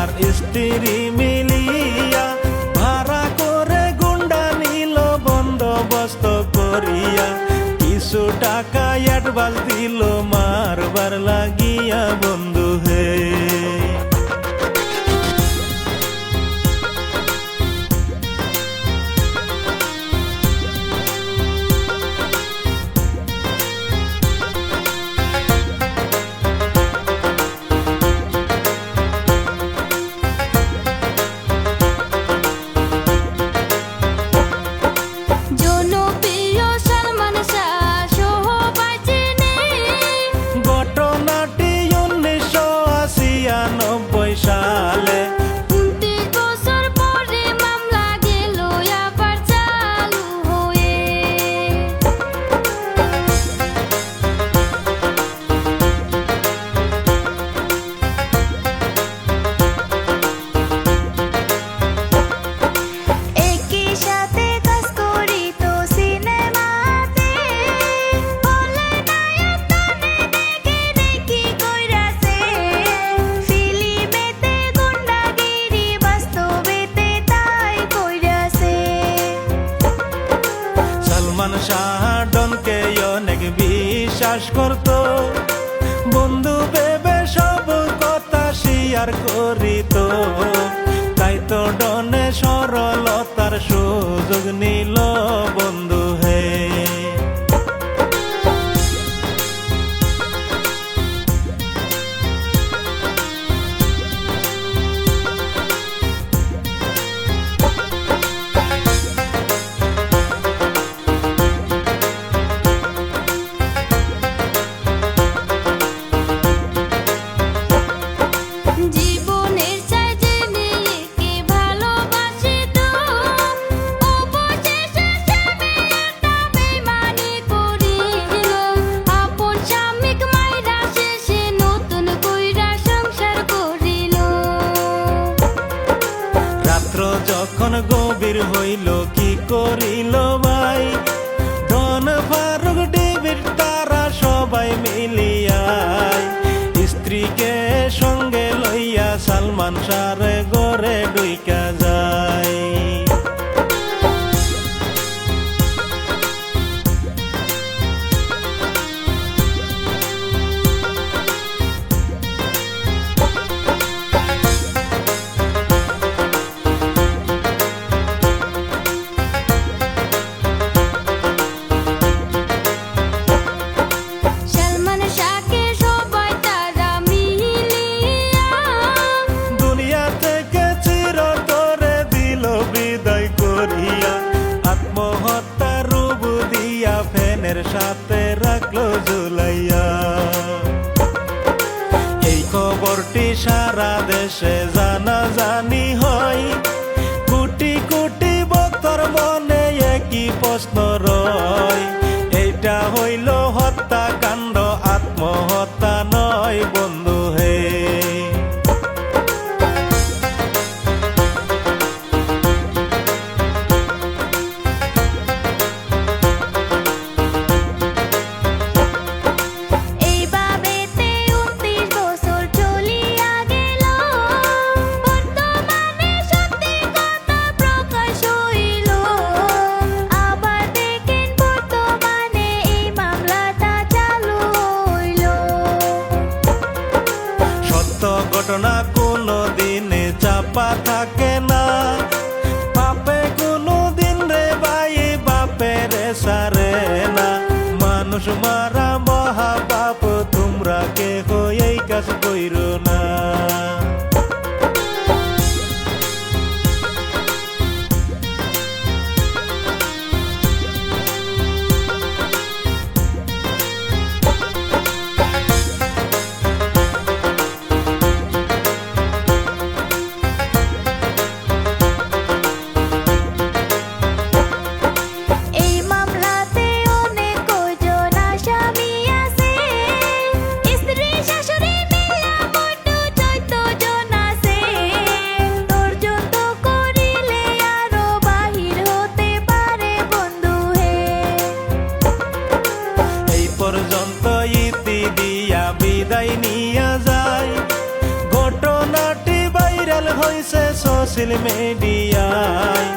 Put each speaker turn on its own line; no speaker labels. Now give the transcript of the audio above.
আর স্ত্রী মিলিয়া ভাড়া করে গুন্ডা নিল বন্দোবস্ত করিয়া। কিছু টাকা অ্যাডভান্স দিল মারবার লাগিয়া বন্ধু হে। ঘটনাটি 1996 সালে,
29 বছর পরে মামলা গেল আবার চালু হয়ে। একই সাথে কাজ করি তো সিনেমাতে, বলে নায়ক তানে দেখে দেখি কইরাছে। ফিল্মেতে গুন্ডাগিরি, বাস্তবেতে তাই কইরাছে।
সালমান শাহ ডনকে অনেক বিশ্বাস করত, বন্ধু ভেবে সব কথা শেয়ার করিত। তাই তো ডনে সরলতার সুযোগ নিল বন্ধু হে।
জীবনের চাই জেনে একে ভালোবাসিত, অবশেষে স্বামী একটা বেইমানি করিল। আপন স্বামীক মাইরা শেষে নতুন কইরা সংসার করিল।
রাত্র যখন গভীর হইল কি করিল ভাই, ডন ফারুক ডেভিড তারা সবাই মিলিয়ায় স্ত্রীকে সঙ্গে লইয়া সালমান শাহর ঘরে ঢুইকা যায়।
সালমান শাহকে সবাই তারা মিলিয়া
দুনিয়া থেকে চিরতরে দিল বিদায় করিয়া। আত্মহত্যার রূপ দিয়া ফ্যানের সাথে রাখলো ঝুলাইয়া। এই খবরটি সারা দেশে জানাজানি হয়, কোটি কোটি ভক্তর মনে একই প্রশ্ন রয়, এইটা হইল হত্যাকাণ্ড আত্মহত্যা নয় বন্ধু হে।
এইভাবেতে 29 বছর চলিয়া গেল, বর্তমানে সত্যি কথা প্রকাশ হইল। আবার দেখেন বর্তমানে এই মামলাটা চালু হইল।
সত্য ঘটনা কোনো দিনে চাপা থাকে না, পাপে কোনো দিন রে ভাই বাপের সারে না। মানুষ মারা মহাপাপ, তোমরা কেহ এই কাজ কইরো না।
এই মামলাতে অনেক কয়জন আসামি আছে, স্ত্রী শাশুড়ি মিলা মোট 14 জন আছে। তর্জন্ত করিলে আরো বাহির হতে পারে বন্ধু হে।
এই পর্যন্ত ইতি দিয়া বিদায় নিয়া যায়, ঘটনাটি বাইরে হইছে সোশ্যাল মিডিয়ায়